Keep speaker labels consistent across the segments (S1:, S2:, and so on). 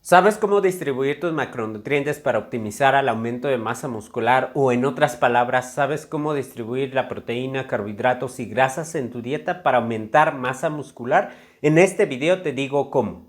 S1: ¿Sabes cómo distribuir tus macronutrientes para optimizar el aumento de masa muscular? O en otras palabras, ¿sabes cómo distribuir la proteína, carbohidratos y grasas en tu dieta para aumentar masa muscular? En este video te digo cómo.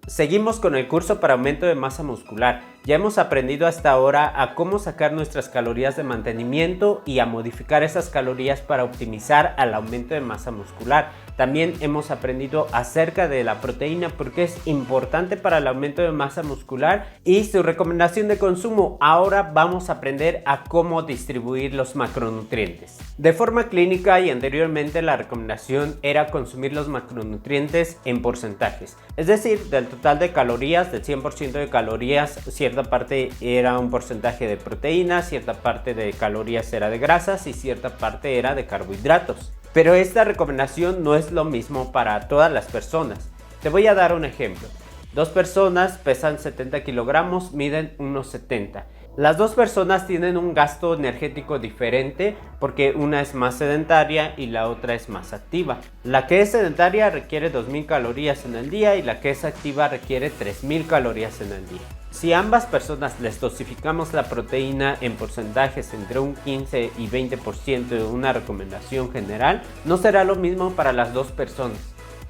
S1: Seguimos con el curso para aumento de masa muscular. Ya hemos aprendido hasta ahora a cómo sacar nuestras calorías de mantenimiento y a modificar esas calorías para optimizar el aumento de masa muscular. También hemos aprendido acerca de la proteína porque es importante para el aumento de masa muscular y su recomendación de consumo. Ahora vamos a aprender a cómo distribuir los macronutrientes. De forma clínica y anteriormente la recomendación era consumir los macronutrientes en porcentajes. Es decir, del total de calorías, del 100% de calorías, cierta parte era un porcentaje de proteínas, cierta parte de calorías era de grasas y cierta parte era de carbohidratos. Pero esta recomendación no es lo mismo para todas las personas. Te voy a dar un ejemplo. Dos personas pesan 70 kilogramos, miden unos 70. Las dos personas tienen un gasto energético diferente porque una es más sedentaria y la otra es más activa. La que es sedentaria requiere 2000 calorías en el día y la que es activa requiere 3000 calorías en el día. Si a ambas personas les dosificamos la proteína en porcentajes entre un 15 y 20% de una recomendación general, no será lo mismo para las dos personas.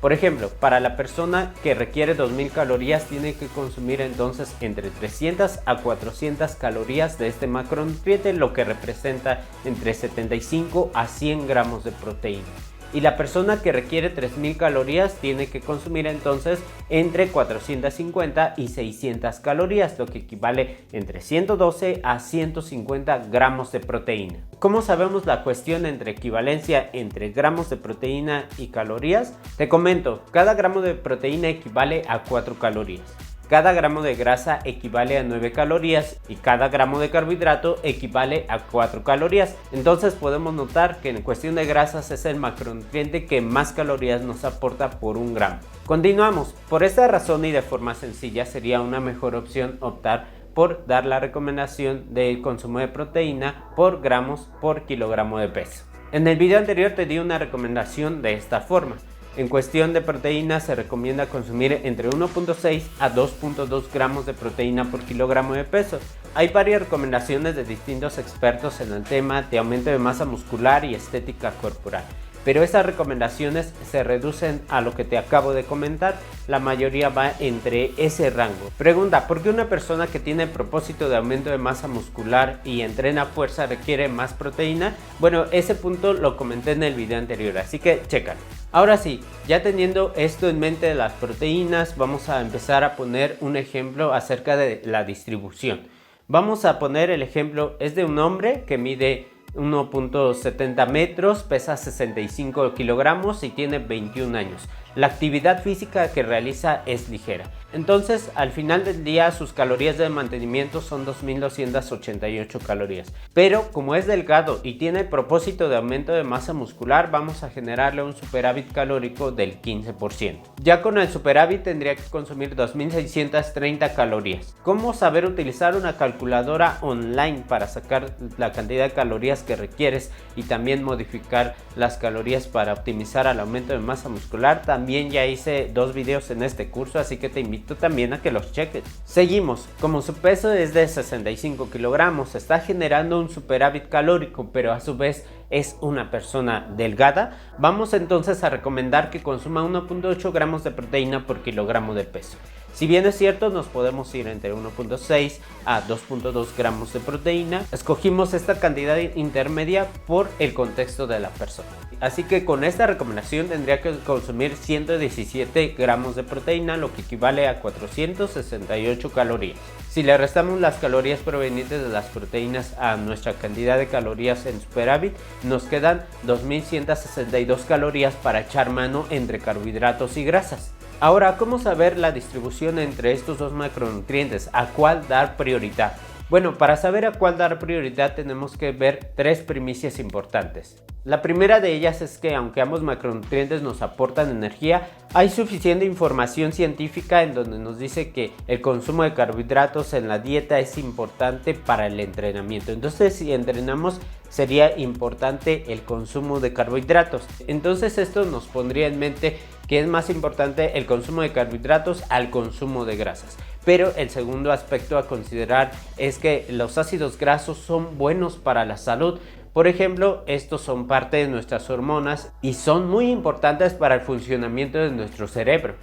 S1: Por ejemplo, para la persona que requiere 2000 calorías tiene que consumir entonces entre 300 a 400 calorías de este macronutriente, lo que representa entre 75 a 100 gramos de proteína. Y la persona que requiere 3000 calorías tiene que consumir entonces entre 450 y 600 calorías, lo que equivale entre 112 a 150 gramos de proteína. ¿Cómo sabemos la cuestión entre equivalencia entre gramos de proteína y calorías? Te comento, cada gramo de proteína equivale a 4 calorías. Cada gramo de grasa equivale a 9 calorías y cada gramo de carbohidrato equivale a 4 calorías. Entonces podemos notar que en cuestión de grasas es el macronutriente que más calorías nos aporta por un gramo. Continuamos. Por esta razón y de forma sencilla sería una mejor opción optar por dar la recomendación del consumo de proteína por gramos por kilogramo de peso. En el video anterior te di una recomendación de esta forma. En cuestión de proteína se recomienda consumir entre 1.6 a 2.2 gramos de proteína por kilogramo de peso. Hay varias recomendaciones de distintos expertos en el tema de aumento de masa muscular y estética corporal. Pero esas recomendaciones se reducen a lo que te acabo de comentar, la mayoría va entre ese rango. Pregunta, ¿por qué una persona que tiene propósito de aumento de masa muscular y entrena fuerza requiere más proteína? Bueno, ese punto lo comenté en el video anterior, así que chécalo. Ahora sí, ya teniendo esto en mente de las proteínas, vamos a empezar a poner un ejemplo acerca de la distribución. Vamos a poner el ejemplo, es de un hombre que mide 1.70 metros, pesa 65 kilogramos y tiene 21 años. La actividad física que realiza es ligera. Entonces, al final del día, sus calorías de mantenimiento son 2288 calorías. Pero como es delgado y tiene el propósito de aumento de masa muscular, vamos a generarle un superávit calórico del 15%. Ya con el superávit tendría que consumir 2630 calorías. ¿Cómo saber utilizar una calculadora online para sacar la cantidad de calorías que requieres y también modificar las calorías para optimizar el aumento de masa muscular? También ya hice 2 videos en este curso, así que te invito también a que los cheques. Seguimos, como su peso es de 65 kilogramos, está generando un superávit calórico, pero a su vez es una persona delgada, vamos entonces a recomendar que consuma 1.8 gramos de proteína por kilogramo de peso. Si bien es cierto, nos podemos ir entre 1.6 a 2.2 gramos de proteína. Escogimos esta cantidad intermedia por el contexto de la persona. Así que con esta recomendación tendría que consumir 117 gramos de proteína, lo que equivale a 468 calorías. Si le restamos las calorías provenientes de las proteínas a nuestra cantidad de calorías en superávit, nos quedan 2162 calorías para echar mano entre carbohidratos y grasas. Ahora, ¿cómo saber la distribución entre estos dos macronutrientes? ¿A cuál dar prioridad? Bueno, para saber a cuál dar prioridad tenemos que ver tres primicias importantes. La primera de ellas es que aunque ambos macronutrientes nos aportan energía, hay suficiente información científica en donde nos dice que el consumo de carbohidratos en la dieta es importante para el entrenamiento. Entonces, si entrenamos, sería importante el consumo de carbohidratos. Entonces, esto nos pondría en mente que es más importante el consumo de carbohidratos al consumo de grasas. Pero el segundo aspecto a considerar es que los ácidos grasos son buenos para la salud. Por ejemplo, estos son parte de nuestras hormonas y son muy importantes para el funcionamiento de nuestro cerebro.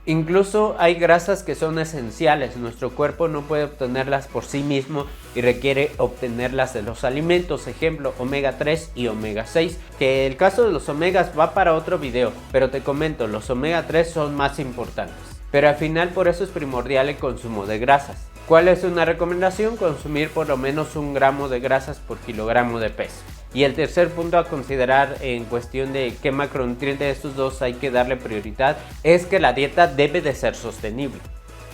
S1: Incluso hay grasas que son esenciales, nuestro cuerpo no puede obtenerlas por sí mismo y requiere obtenerlas de los alimentos, ejemplo omega 3 y omega 6, que el caso de los omegas va para otro video, pero te comento, los omega 3 son más importantes. Pero al final por eso es primordial el consumo de grasas. ¿Cuál es una recomendación? Consumir por lo menos 1 gramo de grasas por kilogramo de peso. Y el tercer punto a considerar en cuestión de qué macronutriente de estos dos hay que darle prioridad es que la dieta debe de ser sostenible.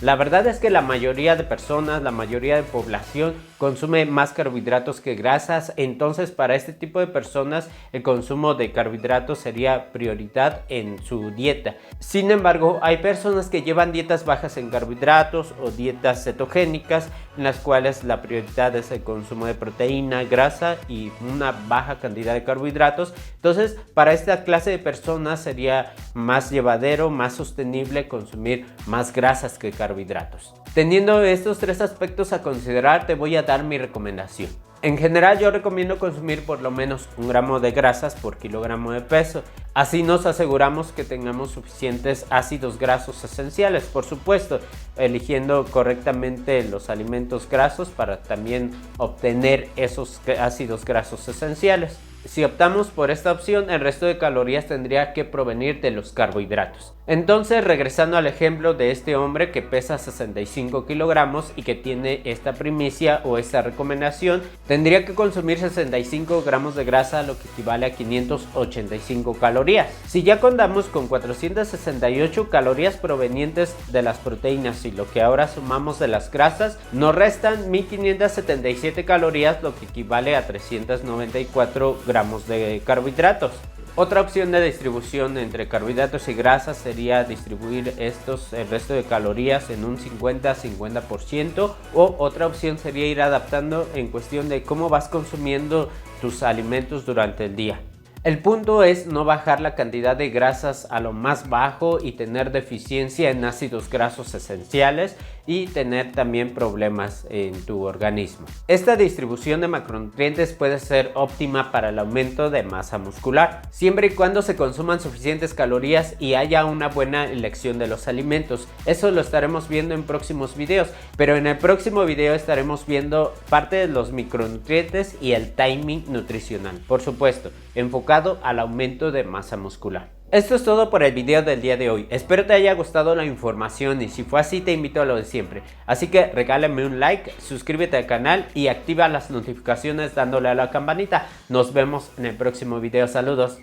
S1: La verdad es que la mayoría de personas, la mayoría de población consume más carbohidratos que grasas, entonces para este tipo de personas el consumo de carbohidratos sería prioridad en su dieta. Sin embargo, hay personas que llevan dietas bajas en carbohidratos o dietas cetogénicas en las cuales la prioridad es el consumo de proteína, grasa y una baja cantidad de carbohidratos. Entonces, para esta clase de personas sería más llevadero, más sostenible consumir más grasas que carbohidratos. Teniendo estos tres aspectos a considerar, te voy a dar mi recomendación. En general yo recomiendo consumir por lo menos 1 gramo de grasas por kilogramo de peso. Así nos aseguramos que tengamos suficientes ácidos grasos esenciales, por supuesto, eligiendo correctamente los alimentos grasos para también obtener esos ácidos grasos esenciales. Si optamos por esta opción, el resto de calorías tendría que provenir de los carbohidratos. Entonces, regresando al ejemplo de este hombre que pesa 65 kilogramos y que tiene esta primicia o esta recomendación, tendría que consumir 65 gramos de grasa, lo que equivale a 585 calorías. Si ya contamos con 468 calorías provenientes de las proteínas y lo que ahora sumamos de las grasas, nos restan 1577 calorías, lo que equivale a 394 gramos de carbohidratos. Otra opción de distribución entre carbohidratos y grasas sería distribuir el resto de calorías en un 50-50%, o otra opción sería ir adaptando en cuestión de cómo vas consumiendo tus alimentos durante el día. El punto es no bajar la cantidad de grasas a lo más bajo y tener deficiencia en ácidos grasos esenciales y tener también problemas en tu organismo. Esta distribución de macronutrientes puede ser óptima para el aumento de masa muscular, siempre y cuando se consuman suficientes calorías y haya una buena elección de los alimentos. Eso lo estaremos viendo en próximos videos, pero en el próximo video estaremos viendo parte de los micronutrientes y el timing nutricional, por supuesto, enfocado al aumento de masa muscular. Esto es todo por el video del día de hoy. Espero te haya gustado la información y si fue así te invito a lo de siempre. Así que regálame un like, suscríbete al canal y activa las notificaciones dándole a la campanita. Nos vemos en el próximo video. Saludos.